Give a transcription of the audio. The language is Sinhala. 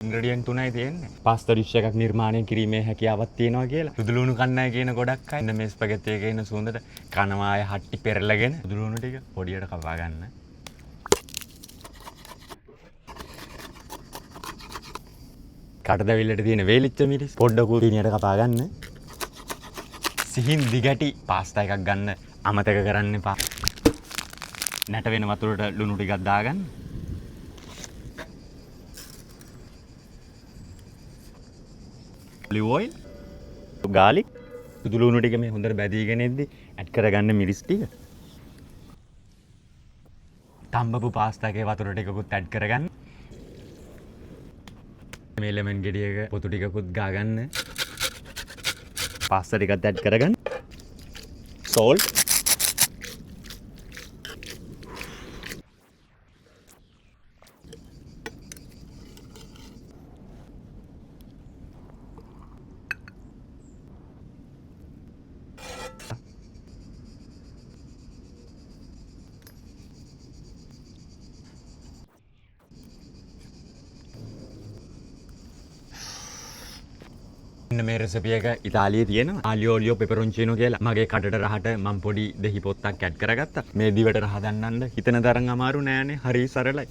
ඉන්ග්‍රෙඩියන්ට් තුනයි තියෙන්නේ. පාස්තා ඩිෂ් එකක් නිර්මාණය කිරීමේ හැකියාවක් තියෙනවා කියලා. සුදු ලුණු කන්නයි කියන ගොඩක් අය. ඉන්න මේ ස්පැගටි එකේ ඉන්න සුවඳට කනවා ආය හට්ටි පෙරලගෙන සුදු ලුණු ටික පොඩියට කපා ගන්න. කටදැවිල්ලට තියෙන වේලිච්ච මිරිස් පොඩ්ඩකුත් පිනියට කපා ගන්න. සිහින් දිගටි පාස්තා එකක් ගන්න අමතක කරන්න එපා. නැට වෙන වතුරට ලුණු ටිකක් දාගන්න. ඔලිව් ඔයිල්, ගාලික්, සුදු ලුණු ටික මේ හොඳට බැදීගෙන ඉද්දි ඇඩ් කරගන්න මිරිස් ටික. තම්බපු පාස්තා එකේ වතුර ටිකකුත් ඇඩ් කරගන්න. මේ ලෙමන් ගෙඩියක පොතු ටිකකුත් ගාගන්න. පාස්තා ටිකත් ඇඩ් කරගන්න. සෝල්ට්, මේ රෙසිපි එක ඉතාලියේ තියෙනවා. ආලියෝ ඔලියෝ පෙපරොන්චිනෝ කියලා. මගේ කටට රහට මම පොඩි දෙහි පොත්තක් ඇඩ් කරගත්තා. මේ දිවට රහ දන්නන්න හිතන තරම් අමාරු නෑනේ. හරි සරලයි.